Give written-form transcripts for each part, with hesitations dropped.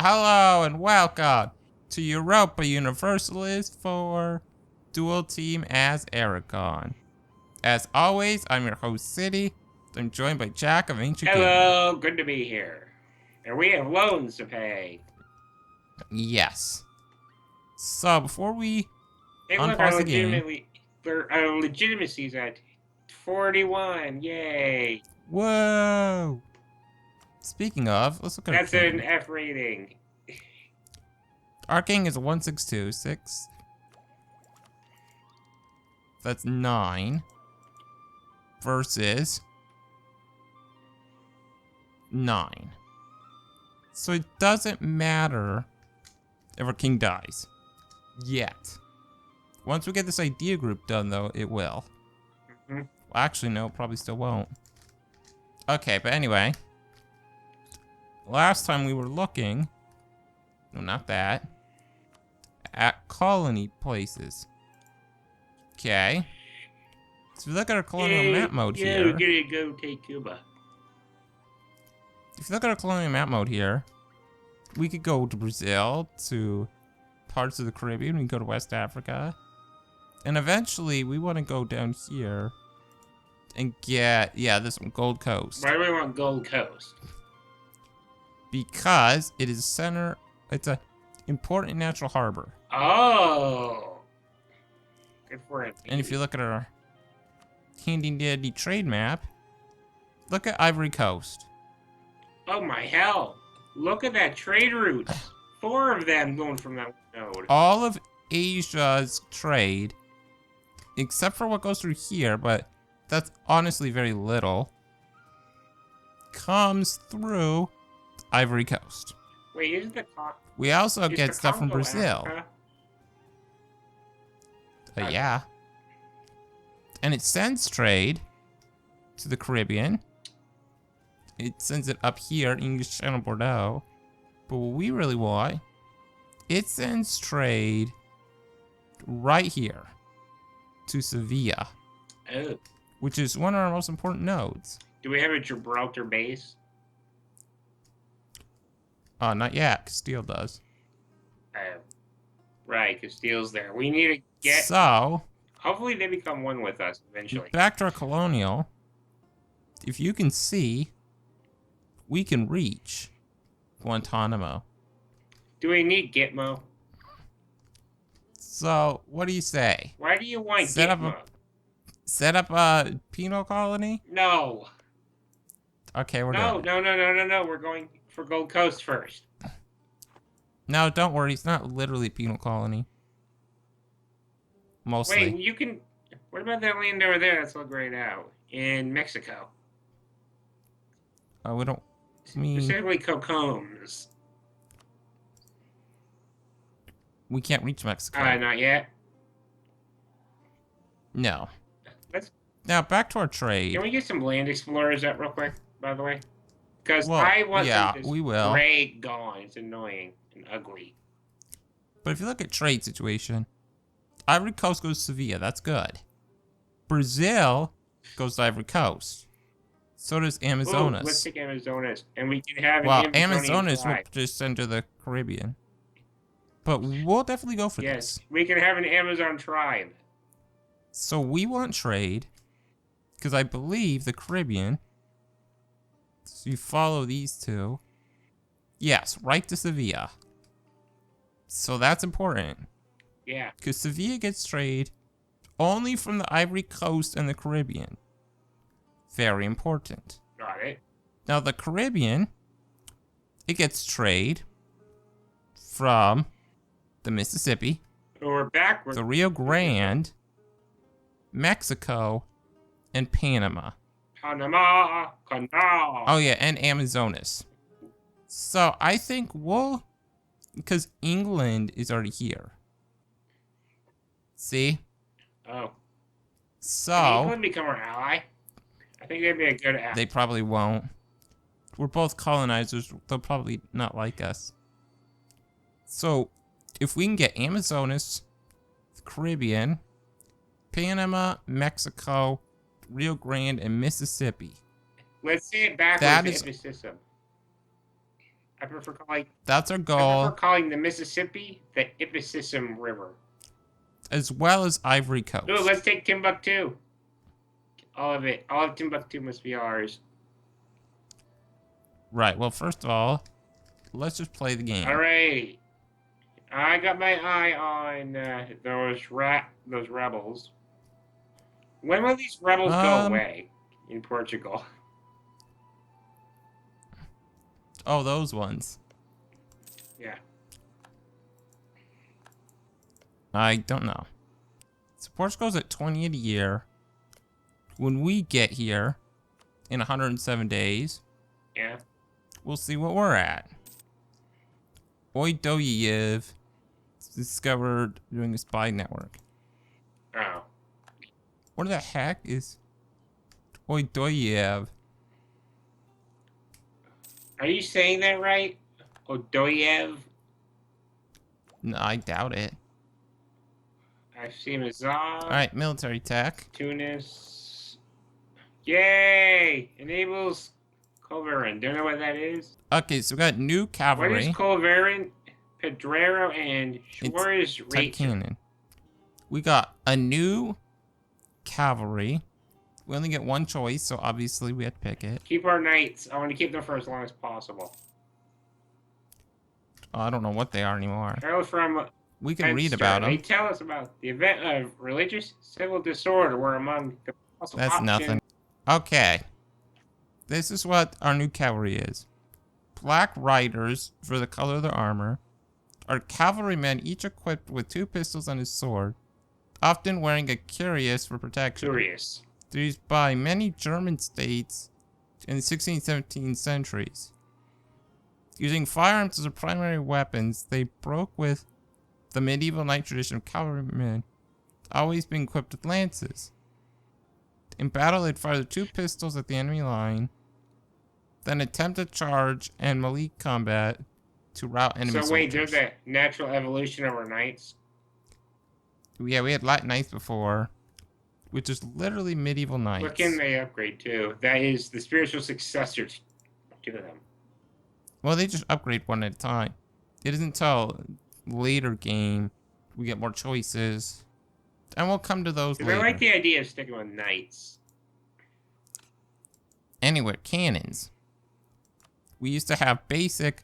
Hello and welcome to Europa Universalis for Dual Team as Aragon. As always, I'm your host, City. I'm joined by Jack of Ancient Gaming. Hello, good to be here. And we have loans to pay. Yes. So before we Hey, look, unpause the game, our legitimacy's at 41. Yay! whoa! Speaking of, let's look at That's our an king. F rating. Our king is a 1626. That's 9 versus 9. So it doesn't matter if our king dies. Yet. Once we get this idea group done, though, it will. Mm-hmm. Well, actually, no, probably still won't. Okay, but anyway. Last time we were looking... No, not that. At colony places. Okay. So if you look at our colonial map mode here... we're gonna go take Cuba. If you look at our colonial map mode here, we could go to Brazil, to parts of the Caribbean, we can go to West Africa. And eventually, we want to go down here and get, this one, Gold Coast. Why do we want Gold Coast? Because it is it's a important natural harbor. Oh! Good for it. And if you look at our handy-dandy trade map, look at Ivory Coast. Oh my hell! Look at that trade routes. 4 of them going from that node. All of Asia's trade, except for what goes through here, but that's honestly very little, comes through Ivory Coast. Wait, isn't the We also get stuff from Brazil. Yeah. And it sends trade to the Caribbean. It sends it up here, English Channel, Bordeaux. But what we really want, it sends trade right here to Sevilla. Oh. Which is one of our most important nodes. Do we have a Gibraltar base? Not yet. Castile does. Right, Castile's there. We need to get... So... Hopefully they become one with us eventually. Back to our colonial. If you can see, we can reach Guantanamo. Do we need Gitmo? So, what do you say? Why do you want Gitmo? Set up a penal colony? No. Okay, we're done. No. We're going for Gold Coast first. No, don't worry. It's not literally a penal colony. Mostly. Wait, you can... What about that land over there that's all grayed out? In Mexico. We don't... Specifically Cocombs. We can't reach Mexico. Not yet? No. Now, back to our trade. Can we get some land explorers up real quick, by the way? Because I want this gray gone. It's annoying and ugly. But if you look at trade situation, Ivory Coast goes to Sevilla. That's good. Brazil goes to Ivory Coast. So does Amazonas. Ooh, let's take Amazonas. And we can have an Amazonas will just send to the Caribbean. But we'll definitely go for this. Yes, we can have an Amazon tribe. So we want trade. Because I believe the Caribbean... So you follow these two. Yes, right to Sevilla. So that's important. Yeah. Because Sevilla gets trade only from the Ivory Coast and the Caribbean. Very important. Got it. Now the Caribbean, it gets trade from the Mississippi, or backwards, the Rio Grande, Mexico, and Panama. Canal. Oh yeah, and Amazonas. So I think because England is already here. See? Oh. So... Can England become our ally? I think they'd be a good ally. They probably won't. We're both colonizers. They'll probably not like us. So, if we can get Amazonas, the Caribbean, Panama, Mexico, Rio Grande, and Mississippi. Let's say it backwards in the system. I prefer calling. That's our goal. I prefer calling the Mississippi the Ipsissum River. As well as Ivory Coast. Ooh, let's take Timbuktu. All of it. All of Timbuktu must be ours. Right. Well, first of all, let's just play the game. All right. I got my eye on those rebels. When will these rebels go away in Portugal? Oh, those ones. Yeah. I don't know. So Portugal's at 28 a year. When we get here in 107 days, yeah, we'll see what we're at. Oidoyev discovered doing a spy network. Oh. What the heck is Oidoyev? Are you saying that right? Odoyev? No, I doubt it. I've seen Azov. Alright, military tech. Tunis. Yay! Enables Culverin. Do you know what that is? Okay, so we got new cavalry. What is Culverin, Pedrero, and Schwarz cannon. We got a new cavalry. We only get one choice, so obviously we had to pick it. Keep our knights. I want to keep them for as long as possible. Oh, I don't know what they are anymore. Harold from... We can read about them. They tell us about the event of religious civil disorder were among the possible That's options. nothing. Okay. This is what our new cavalry is. Black riders, for the color of their armor, are cavalrymen each equipped with 2 pistols and a sword, often wearing a cuirass for protection. Curious. They're used by many German states in the 16th and 17th centuries. Using firearms as their primary weapons, they broke with the medieval knight tradition of cavalrymen, always being equipped with lances. In battle, they'd fire the 2 pistols at the enemy line, then attempt to charge and melee combat to rout enemy soldiers. So wait, there's a natural evolution of our knights? Yeah, we had light knights before, which is literally medieval knights. What can they upgrade to? That is the spiritual successor to them. Well, they just upgrade one at a time. It isn't until later game we get more choices, and we'll come to those later. I like the idea of sticking with knights. Anyway, cannons. We used to have basic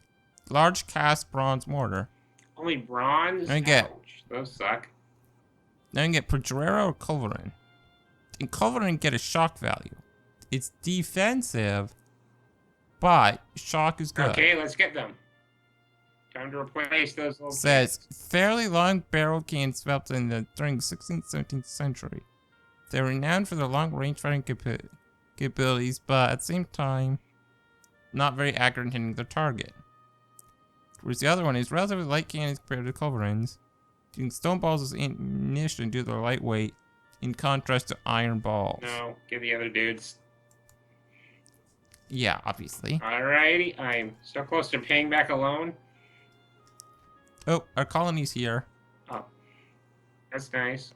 large cast bronze mortar. Only bronze? Ouch, those suck. Now you get Pedrero or Culverin. And Culverin get a shock value. It's defensive, but shock is good. Okay, let's get them. Time to replace those little Says, fairly long barrel cannons developed during the 16th, 17th century. They're renowned for their long range fighting capabilities, but at the same time, not very accurate in hitting their target. Whereas the other one is relatively light cannons compared to Culverins, using stone balls as ammunition due to their lightweight, in contrast to iron balls. No, get the other dudes. Yeah, obviously. Alrighty, I'm so close to paying back a loan. Oh, our colony's here. Oh, that's nice.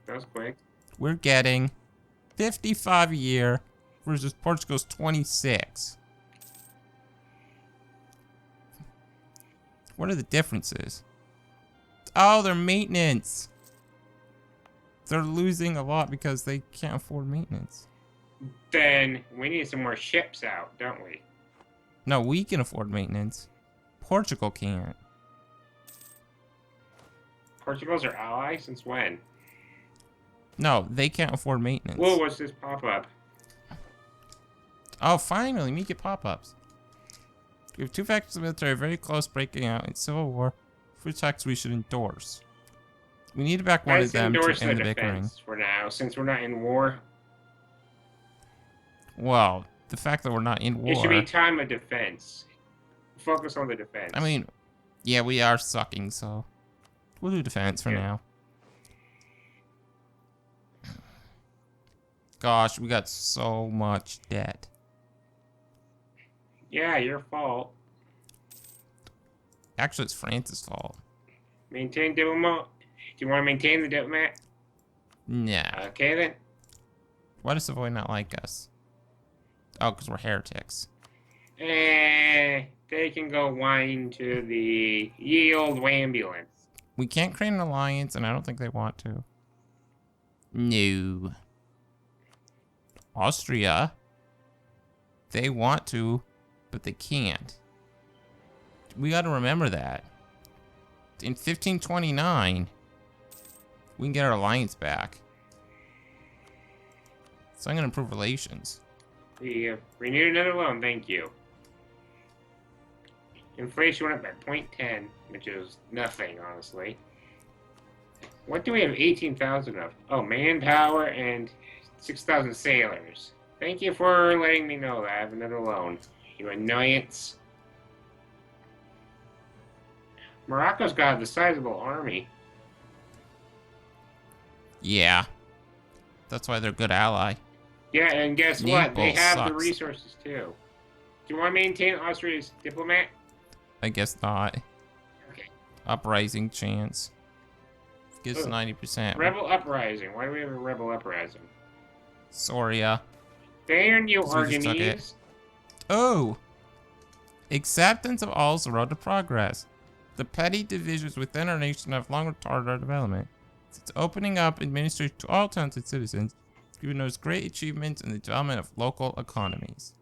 That was quick. We're getting 55 a year versus Portugal's 26. What are the differences? Oh, their maintenance. They're losing a lot because they can't afford maintenance. Then we need some more ships out, don't we? No, we can afford maintenance. Portugal can't. Portugal's our ally? Since when? No, they can't afford maintenance. Whoa, what's this pop-up? Oh, finally, we get pop-ups. We have 2 factions of the military very close breaking out in civil war for attacks we should endorse. We need to back one of them to end the bickering. For now, since we're not in war. Well, the fact that we're not in war... It should be time of defense. Focus on the defense. I mean, yeah, we are sucking, so... We'll do defense for now. Gosh, we got so much debt. Yeah, your fault. Actually, it's France's fault. Maintain diplomat. Do you want to maintain the diplomat? Nah. Okay, then. Why does Savoy not like us? Oh, because we're heretics. They can go whine to the ye old ambulance. We can't create an alliance, and I don't think they want to. No. Austria. They want to, but they can't. We got to remember that. In 1529, we can get our alliance back. So I'm going to improve relations. We renewed another loan, thank you. Inflation went up by 0.10, which is nothing, honestly. What do we have 18,000 of? Oh, manpower and 6,000 sailors. Thank you for letting me know that I have another loan. You annoyance. Morocco's got a sizable army. Yeah. That's why they're a good ally. Yeah, and guess what? They have the sucks. resources too. Do you want to maintain Austria's diplomat? I guess not. Okay. Uprising chance. Gives 90%. Rebel uprising. Why do we have a rebel uprising? Soria. Damn you, So we just took it. Argonese. Oh! Acceptance of all is the road to progress. The petty divisions within our nation have long retarded our development. Since opening up administration to all towns and citizens, we've noticed great achievements in the development of local economies.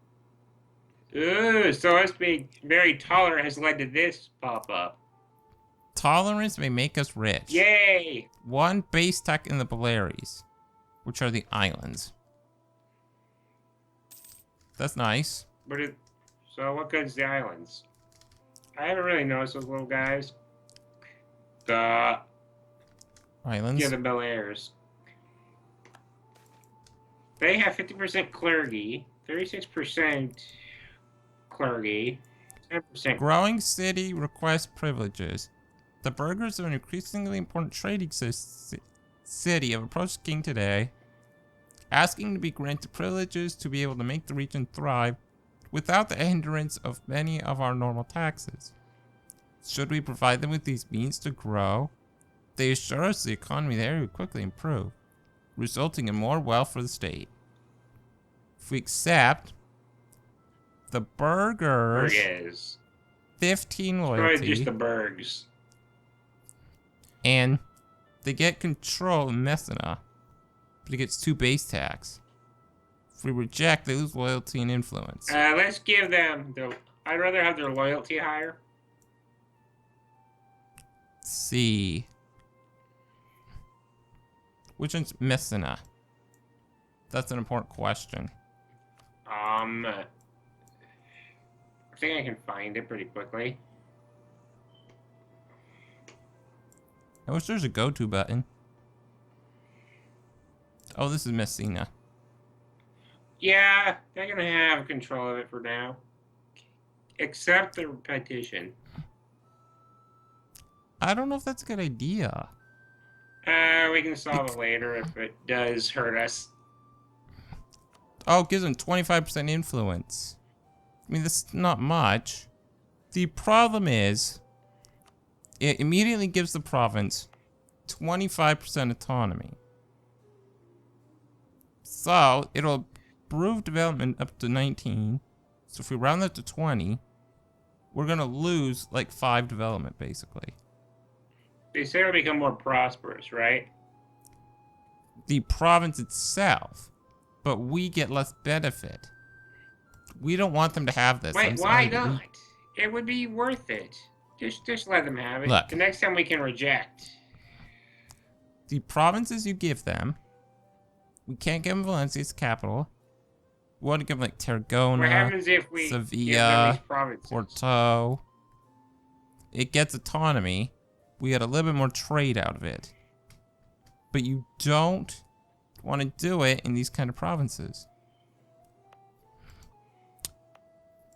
Ooh, so us being very tolerant has led to this pop up. Tolerance may make us rich. Yay! One base tech in the Baleares, which are the islands. That's nice. So what good's the islands? I haven't really noticed those little guys. The Islands? the Baleares. They have 50% clergy, 36% clergy, 10%. Growing city requests privileges. The burghers of an increasingly important trading city have approached the king today, asking to be granted privileges to be able to make the region thrive without the hindrance of many of our normal taxes. Should we provide them with these means to grow, they assure us the economy there would quickly improve, resulting in more wealth for the state. If we accept, the burghers 15 Probably loyalty, just the Bergs. and they get control of Messina, but it gets 2 base tax. If we reject, they lose loyalty and influence. Let's give them I'd rather have their loyalty higher. Let's see. Which one's Messina? That's an important question. I think I can find it pretty quickly. I wish there's a go-to button. Oh, this is Messina. Yeah, they're gonna have control of it for now. Accept the petition. I don't know if that's a good idea. We can solve it later if it does hurt us. Oh, it gives them 25% influence. I mean, that's not much. The problem is, it immediately gives the province 25% autonomy. So, it'll improve development up to 19. So if we round that to 20, we're gonna lose like 5 development, basically. They say it'll become more prosperous, right? The province itself, but we get less benefit. We don't want them to have this. Wait, why not? It would be worth it. Just let them have it. Look. The next time we can reject. The provinces you give them, we can't give them Valencia's capital. We want to give them like Tarragona, What happens if we give them Sevilla, these provinces? Porto. It gets autonomy. We get a little bit more trade out of it. But you don't want to do it in these kind of provinces.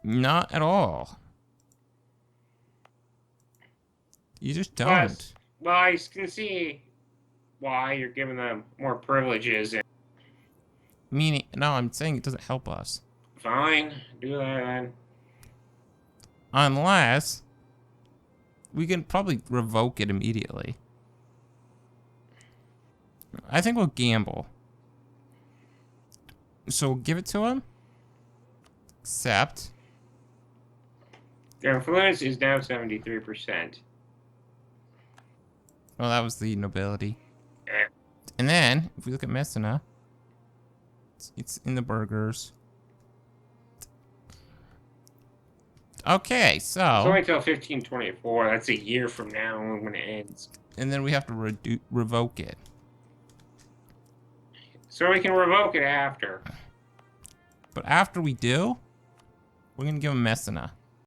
Not at all. You just don't. Plus, well, I can see why you're giving them more privileges. Meaning, no, I'm saying it doesn't help us. Fine, do that then. Unless we can probably revoke it immediately. I think we'll gamble. So we'll give it to him. Accept. Their influence is now 73%. Well, that was the nobility. Eh. And then, if we look at Messina, it's in the burghers. Okay, It's only so... until 1524. That's a year from now when it ends. And then we have to revoke it. So we can revoke it after. But after we do, we're going to give them Messina.